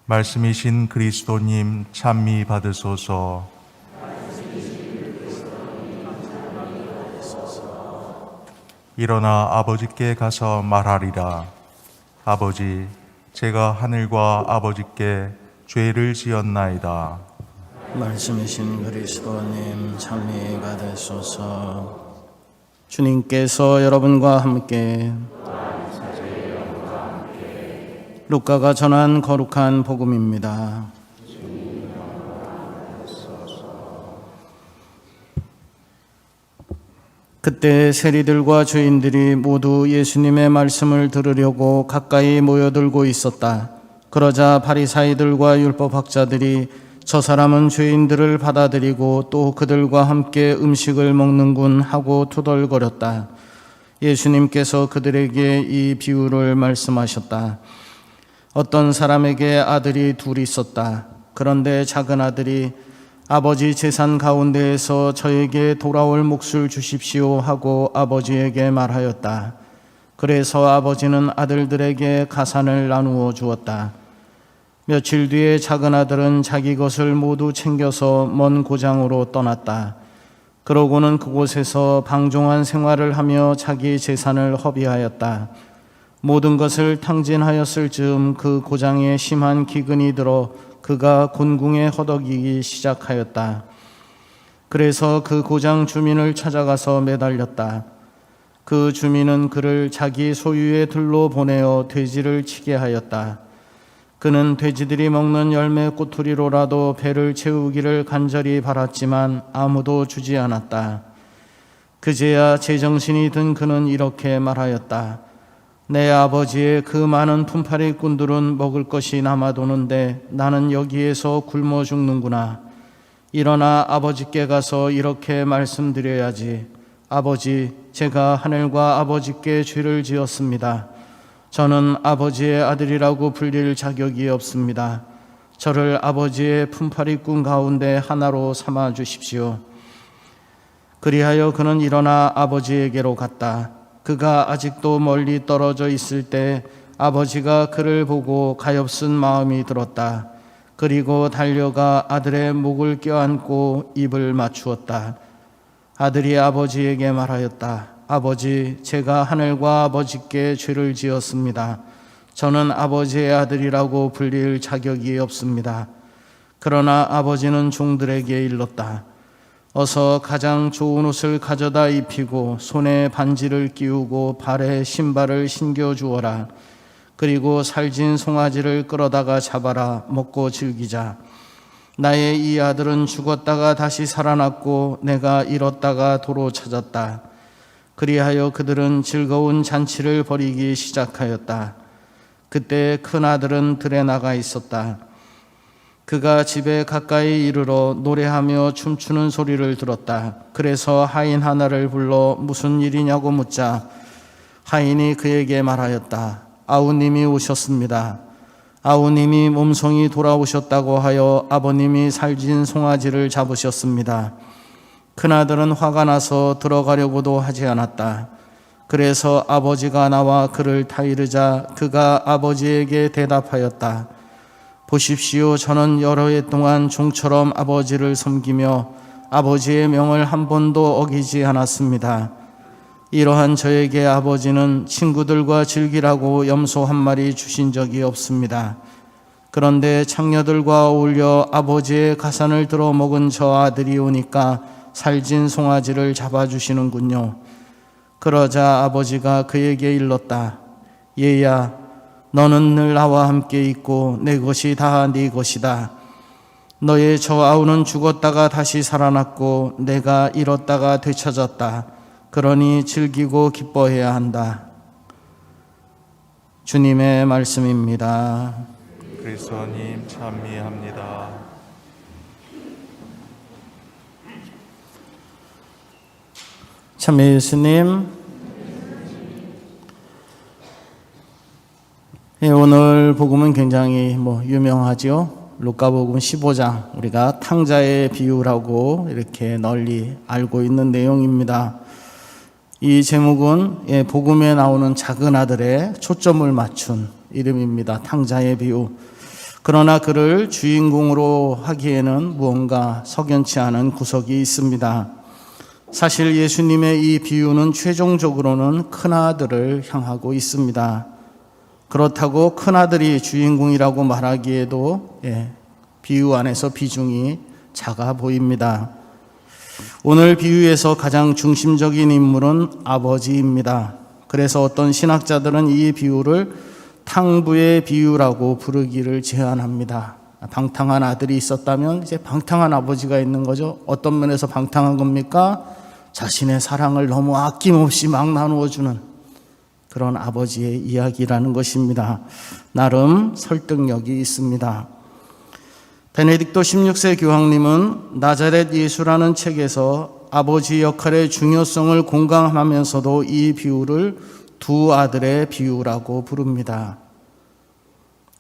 말씀이신 그리스도님 찬미 받으소서. 일어나 아버지께 가서 말하리라. 아버지, 제가 하늘과 아버지께 죄를 지었나이다. 말씀이신 그리스도님 찬미 받으소서. 주님께서 여러분과 함께 루카가 전한 거룩한 복음입니다. 그때 세리들과 죄인들이 모두 예수님의 말씀을 들으려고 가까이 모여들고 있었다. 그러자 바리사이들과 율법학자들이 저 사람은 죄인들을 받아들이고 또 그들과 함께 음식을 먹는군 하고 투덜거렸다. 예수님께서 그들에게 이 비유를 말씀하셨다. 어떤 사람에게 아들이 둘이 있었다. 그런데 작은 아들이 아버지 재산 가운데에서 저에게 돌아올 몫을 주십시오 하고 아버지에게 말하였다. 그래서 아버지는 아들들에게 가산을 나누어 주었다. 며칠 뒤에 작은 아들은 자기 것을 모두 챙겨서 먼 고장으로 떠났다. 그러고는 그곳에서 방종한 생활을 하며 자기 재산을 허비하였다. 모든 것을 탕진하였을 즈음 그 고장에 심한 기근이 들어 그가 곤궁에 허덕이기 시작하였다. 그래서 그 고장 주민을 찾아가서 매달렸다. 그 주민은 그를 자기 소유의 들로 보내어 돼지를 치게 하였다. 그는 돼지들이 먹는 열매 꼬투리로라도 배를 채우기를 간절히 바랐지만 아무도 주지 않았다. 그제야 제정신이 든 그는 이렇게 말하였다. 내 아버지의 그 많은 품팔이꾼들은 먹을 것이 남아도는데 나는 여기에서 굶어 죽는구나. 일어나 아버지께 가서 이렇게 말씀드려야지. 아버지, 제가 하늘과 아버지께 죄를 지었습니다. 저는 아버지의 아들이라고 불릴 자격이 없습니다. 저를 아버지의 품팔이꾼 가운데 하나로 삼아 주십시오. 그리하여 그는 일어나 아버지에게로 갔다. 그가 아직도 멀리 떨어져 있을 때 아버지가 그를 보고 가엾은 마음이 들었다. 그리고 달려가 아들의 목을 껴안고 입을 맞추었다. 아들이 아버지에게 말하였다. 아버지, 제가 하늘과 아버지께 죄를 지었습니다. 저는 아버지의 아들이라고 불릴 자격이 없습니다. 그러나 아버지는 종들에게 일렀다. 어서 가장 좋은 옷을 가져다 입히고 손에 반지를 끼우고 발에 신발을 신겨 주어라. 그리고 살진 송아지를 끌어다가 잡아라. 먹고 즐기자. 나의 이 아들은 죽었다가 다시 살아났고 내가 잃었다가 도로 찾았다. 그리하여 그들은 즐거운 잔치를 벌이기 시작하였다. 그때 큰 아들은 들에 나가 있었다. 그가 집에 가까이 이르러 노래하며 춤추는 소리를 들었다. 그래서 하인 하나를 불러 무슨 일이냐고 묻자 하인이 그에게 말하였다. 아우님이 오셨습니다. 아우님이 몸성이 돌아오셨다고 하여 아버님이 살진 송아지를 잡으셨습니다. 큰아들은 화가 나서 들어가려고도 하지 않았다. 그래서 아버지가 나와 그를 타이르자 그가 아버지에게 대답하였다. 보십시오, 저는 여러 해 동안 종처럼 아버지를 섬기며 아버지의 명을 한 번도 어기지 않았습니다. 이러한 저에게 아버지는 친구들과 즐기라고 염소 한 마리 주신 적이 없습니다. 그런데 창녀들과 어울려 아버지의 가산을 들어 먹은 저 아들이 오니까 살진 송아지를 잡아주시는군요. 그러자 아버지가 그에게 일렀다. 얘야, 너는 늘 나와 함께 있고 내 것이 다 네 것이다. 너의 저 아우는 죽었다가 다시 살아났고 내가 잃었다가 되찾았다. 그러니 즐기고 기뻐해야 한다. 주님의 말씀입니다. 그리스도님 찬미합니다. 참여 예수님, 오늘 복음은 굉장히 유명하죠. 루카복음 15장, 우리가 탕자의 비유라고 이렇게 널리 알고 있는 내용입니다. 이 제목은 복음에 나오는 작은 아들의 초점을 맞춘 이름입니다. 탕자의 비유. 그러나 그를 주인공으로 하기에는 무언가 석연치 않은 구석이 있습니다. 사실 예수님의 이 비유는 최종적으로는 큰아들을 향하고 있습니다. 그렇다고 큰아들이 주인공이라고 말하기에도 비유 안에서 비중이 작아 보입니다. 오늘 비유에서 가장 중심적인 인물은 아버지입니다. 그래서 어떤 신학자들은 이 비유를 탕부의 비유라고 부르기를 제안합니다. 방탕한 아들이 있었다면 이제 방탕한 아버지가 있는 거죠. 어떤 면에서 방탕한 겁니까? 자신의 사랑을 너무 아낌없이 막 나누어주는 그런 아버지의 이야기라는 것입니다. 나름 설득력이 있습니다. 베네딕토 16세 교황님은 나자렛 예수라는 책에서 아버지 역할의 중요성을 공감하면서도 이 비유를 두 아들의 비유라고 부릅니다.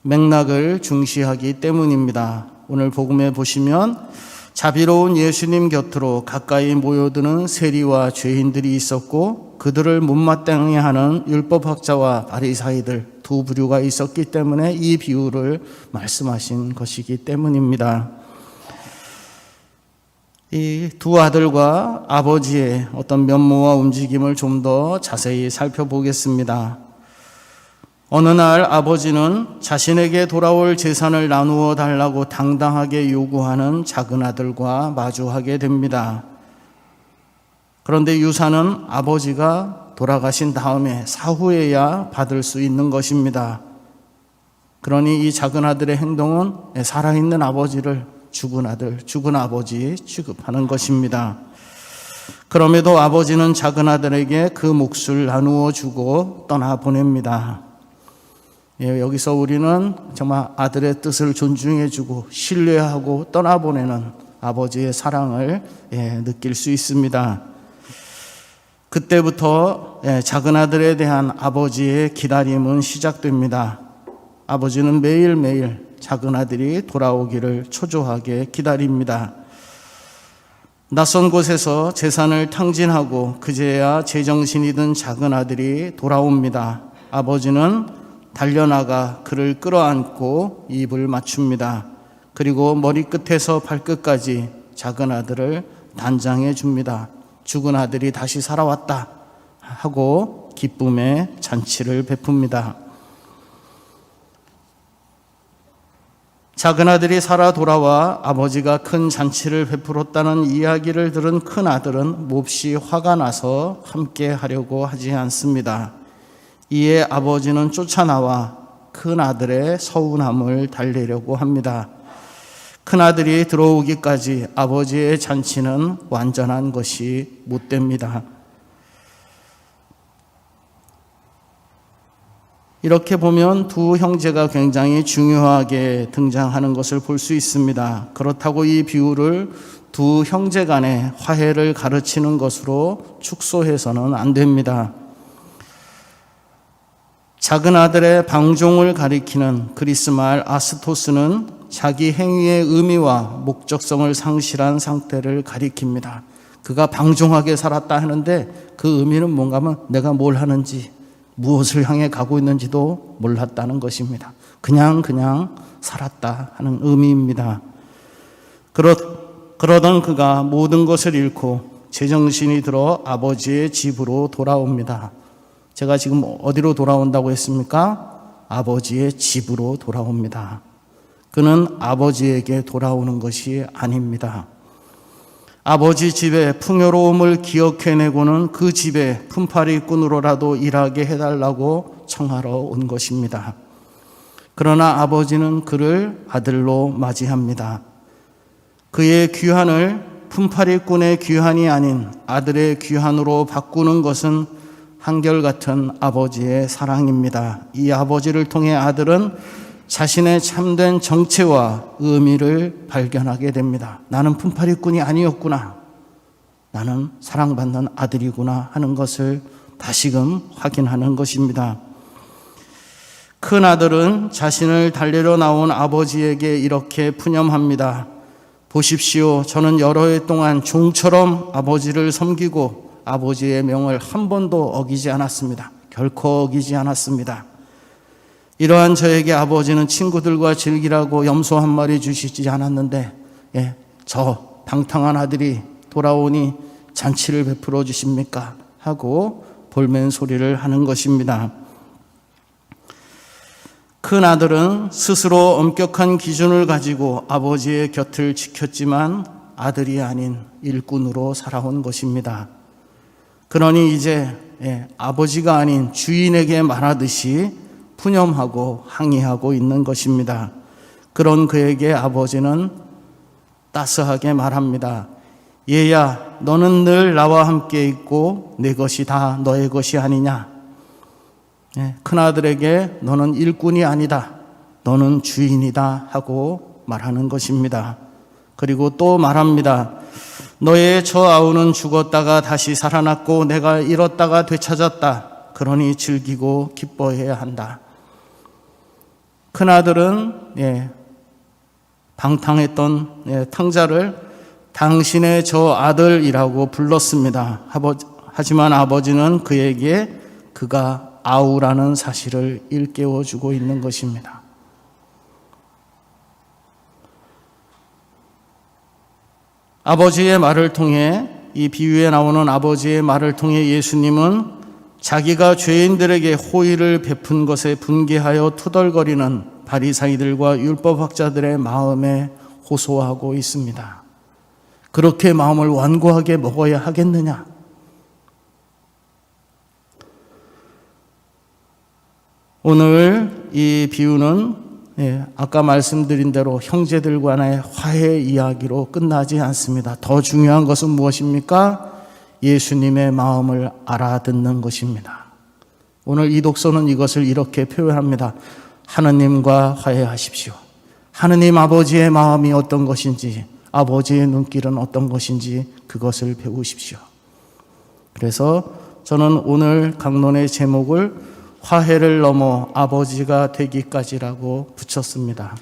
맥락을 중시하기 때문입니다. 오늘 복음에 보시면 자비로운 예수님 곁으로 가까이 모여드는 세리와 죄인들이 있었고 그들을 못마땅해 하는 율법학자와 바리사이들 두 부류가 있었기 때문에 이 비유를 말씀하신 것이기 때문입니다. 이 두 아들과 아버지의 어떤 면모와 움직임을 좀 더 자세히 살펴보겠습니다. 어느 날 아버지는 자신에게 돌아올 재산을 나누어 달라고 당당하게 요구하는 작은 아들과 마주하게 됩니다. 그런데 유산은 아버지가 돌아가신 다음에 사후에야 받을 수 있는 것입니다. 그러니 이 작은 아들의 행동은 살아있는 아버지를 죽은 아들, 죽은 아버지 취급하는 것입니다. 그럼에도 아버지는 작은 아들에게 그 몫을 나누어 주고 떠나보냅니다. 여기서 우리는 정말 아들의 뜻을 존중해주고 신뢰하고 떠나보내는 아버지의 사랑을 느낄 수 있습니다. 그때부터 작은 아들에 대한 아버지의 기다림은 시작됩니다. 아버지는 매일매일 작은 아들이 돌아오기를 초조하게 기다립니다. 낯선 곳에서 재산을 탕진하고 그제야 제정신이 든 작은 아들이 돌아옵니다. 아버지는 달려나가 그를 끌어안고 입을 맞춥니다. 그리고 머리끝에서 발끝까지 작은 아들을 단장해 줍니다. 죽은 아들이 다시 살아왔다 하고 기쁨의 잔치를 베풉니다. 작은 아들이 살아 돌아와 아버지가 큰 잔치를 베풀었다는 이야기를 들은 큰 아들은 몹시 화가 나서 함께 하려고 하지 않습니다. 이에 아버지는 쫓아나와 큰 아들의 서운함을 달래려고 합니다. 큰 아들이 들어오기까지 아버지의 잔치는 완전한 것이 못 됩니다. 이렇게 보면 두 형제가 굉장히 중요하게 등장하는 것을 볼 수 있습니다. 그렇다고 이 비유를 두 형제 간의 화해를 가르치는 것으로 축소해서는 안 됩니다. 작은 아들의 방종을 가리키는 그리스 말 아스토스는 자기 행위의 의미와 목적성을 상실한 상태를 가리킵니다. 그가 방종하게 살았다 하는데 그 의미는 뭔가 하면 내가 뭘 하는지 무엇을 향해 가고 있는지도 몰랐다는 것입니다. 그냥 살았다 하는 의미입니다. 그러던 그가 모든 것을 잃고 제정신이 들어 아버지의 집으로 돌아옵니다. 제가 지금 어디로 돌아온다고 했습니까? 아버지의 집으로 돌아옵니다. 그는 아버지에게 돌아오는 것이 아닙니다. 아버지 집의 풍요로움을 기억해내고는 그 집에 품팔이꾼으로라도 일하게 해달라고 청하러 온 것입니다. 그러나 아버지는 그를 아들로 맞이합니다. 그의 귀환을 품팔이꾼의 귀환이 아닌 아들의 귀환으로 바꾸는 것은 한결같은 아버지의 사랑입니다. 이 아버지를 통해 아들은 자신의 참된 정체와 의미를 발견하게 됩니다. 나는 품팔이꾼이 아니었구나. 나는 사랑받는 아들이구나 하는 것을 다시금 확인하는 것입니다. 큰 아들은 자신을 달래러 나온 아버지에게 이렇게 푸념합니다. 보십시오. 저는 여러 해 동안 종처럼 아버지를 섬기고 아버지의 명을 한 번도 어기지 않았습니다. 결코 어기지 않았습니다. 이러한 저에게 아버지는 친구들과 즐기라고 염소 한 마리 주시지 않았는데 저 방탕한 아들이 돌아오니 잔치를 베풀어 주십니까? 하고 볼멘 소리를 하는 것입니다. 큰 아들은 스스로 엄격한 기준을 가지고 아버지의 곁을 지켰지만 아들이 아닌 일꾼으로 살아온 것입니다. 그러니 이제 아버지가 아닌 주인에게 말하듯이 푸념하고 항의하고 있는 것입니다. 그런 그에게 아버지는 따스하게 말합니다. 얘야, 너는 늘 나와 함께 있고 내 것이 다 너의 것이 아니냐? 큰아들에게 너는 일꾼이 아니다, 너는 주인이다 하고 말하는 것입니다. 그리고 또 말합니다. 너의 저 아우는 죽었다가 다시 살아났고 내가 잃었다가 되찾았다. 그러니 즐기고 기뻐해야 한다. 큰아들은 방탕했던 탕자를 당신의 저 아들이라고 불렀습니다. 하지만 아버지는 그에게 그가 아우라는 사실을 일깨워주고 있는 것입니다. 아버지의 말을 통해, 이 비유에 나오는 아버지의 말을 통해 예수님은 자기가 죄인들에게 호의를 베푼 것에 분개하여 투덜거리는 바리사이들과 율법학자들의 마음에 호소하고 있습니다. 그렇게 마음을 완고하게 먹어야 하겠느냐? 오늘 이 비유는 아까 말씀드린 대로 형제들 간의 화해 이야기로 끝나지 않습니다. 더 중요한 것은 무엇입니까? 예수님의 마음을 알아듣는 것입니다. 오늘 이 독서는 이것을 이렇게 표현합니다. 하느님과 화해하십시오. 하느님 아버지의 마음이 어떤 것인지, 아버지의 눈길은 어떤 것인지 그것을 배우십시오. 그래서 저는 오늘 강론의 제목을 화해를 넘어 아버지가 되기까지라고 붙였습니다.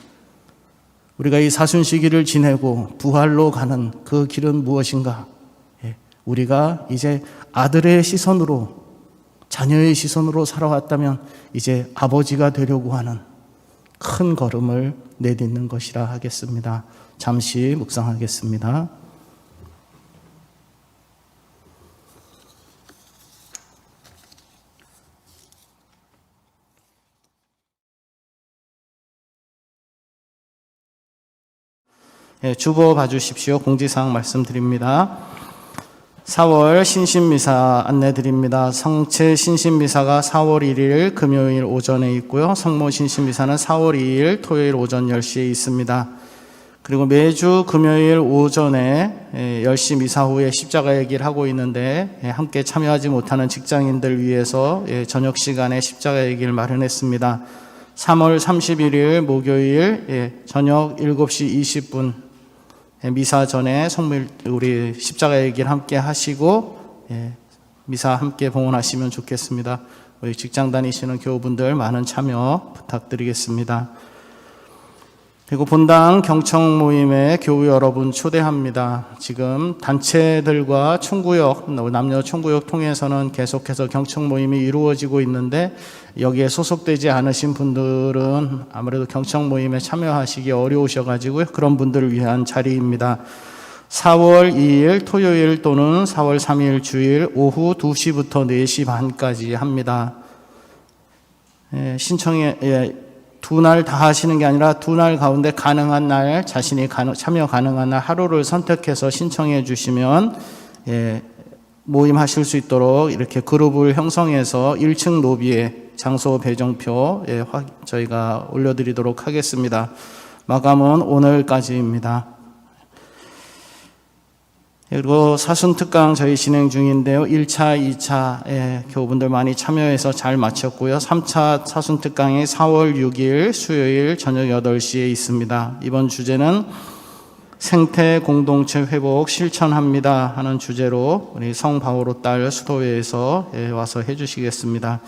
우리가 이 사순시기를 지내고 부활로 가는 그 길은 무엇인가? 우리가 이제 아들의 시선으로, 자녀의 시선으로 살아왔다면 이제 아버지가 되려고 하는 큰 걸음을 내딛는 것이라 하겠습니다. 잠시 묵상하겠습니다. 주보 봐주십시오. 공지사항 말씀드립니다. 4월 신신미사 안내드립니다. 성체 신신미사가 4월 1일 금요일 오전에 있고요. 성모 신신미사는 4월 2일 토요일 오전 10시에 있습니다. 그리고 매주 금요일 오전에 10시 미사 후에 십자가 얘기를 하고 있는데 함께 참여하지 못하는 직장인들 위해서 저녁 시간에 십자가 얘기를 마련했습니다. 3월 31일 목요일 저녁 7시 20분 미사 전에 우리 십자가 얘기를 함께 하시고 미사 함께 봉헌하시면 좋겠습니다. 우리 직장 다니시는 교우분들 많은 참여 부탁드리겠습니다. 그리고 본당 경청 모임에 교우 여러분 초대합니다. 지금 단체들과 총구역, 남녀 총구역 통해서는 계속해서 경청 모임이 이루어지고 있는데 여기에 소속되지 않으신 분들은 아무래도 경청 모임에 참여하시기 어려우셔가지고요. 그런 분들을 위한 자리입니다. 4월 2일 토요일 또는 4월 3일 주일 오후 2시부터 4시 반까지 합니다. 두 날 다 하시는 게 아니라 두 날 가운데 가능한 날, 자신이 참여 가능한 날 하루를 선택해서 신청해 주시면 모임하실 수 있도록 이렇게 그룹을 형성해서 1층 로비에 장소 배정표 저희가 올려드리도록 하겠습니다. 마감은 오늘까지입니다. 그리고 사순특강 저희 진행 중인데요. 1차, 2차 교우분들 많이 참여해서 잘 마쳤고요. 3차 사순특강이 4월 6일 수요일 저녁 8시에 있습니다. 이번 주제는 생태 공동체 회복 실천합니다 하는 주제로 우리 성바오로 딸 수도회에서 와서 해주시겠습니다.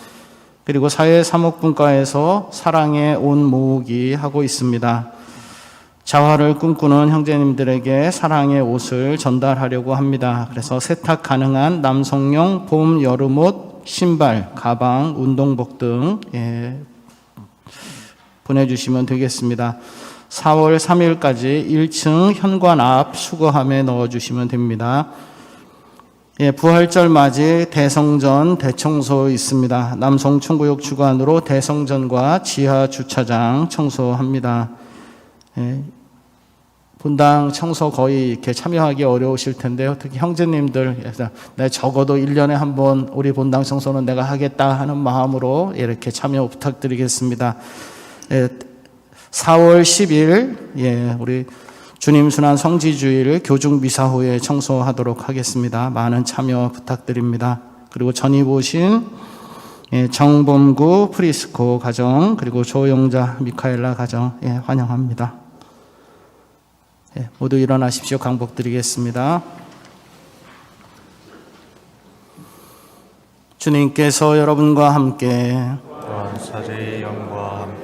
그리고 사회사목분과에서 사랑의 옷 모으기 하고 있습니다. 자화를 꿈꾸는 형제님들에게 사랑의 옷을 전달하려고 합니다. 그래서 세탁 가능한 남성용 봄, 여름옷, 신발, 가방, 운동복 등 보내주시면 되겠습니다. 4월 3일까지 1층 현관 앞 수거함에 넣어주시면 됩니다. 예, 부활절 맞이 대성전 대청소 있습니다. 남성총구역 주관으로 대성전과 지하 주차장 청소합니다. 예, 본당 청소 거의 이렇게 참여하기 어려우실 텐데요. 특히 형제님들, 적어도 1년에 한 번 우리 본당 청소는 내가 하겠다 하는 마음으로 이렇게 참여 부탁드리겠습니다. 예, 4월 10일, 우리 주님 순환 성지주일 교중 미사 후에 청소하도록 하겠습니다. 많은 참여 부탁드립니다. 그리고 전입 오신 정범구 프리스코 가정, 그리고 조영자 미카엘라 가정, 환영합니다. 모두 일어나십시오. 강복드리겠습니다. 주님께서 여러분과 함께 또한 사제의 영과 함께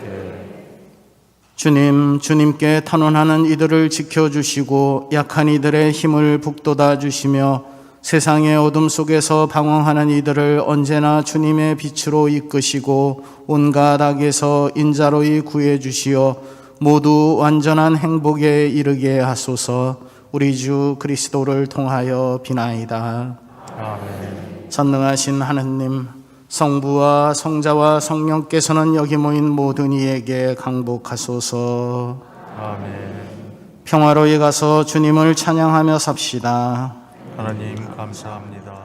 주님께 탄원하는 이들을 지켜주시고 약한 이들의 힘을 북돋아 주시며 세상의 어둠 속에서 방황하는 이들을 언제나 주님의 빛으로 이끄시고 온갖 악에서 인자로이 구해 주시어 모두 완전한 행복에 이르게 하소서. 우리 주 그리스도를 통하여 비나이다. 아멘. 전능하신 하느님, 성부와 성자와 성령께서는 여기 모인 모든 이에게 강복하소서. 아멘. 평화로이 가서 주님을 찬양하며 삽시다. 하나님 감사합니다.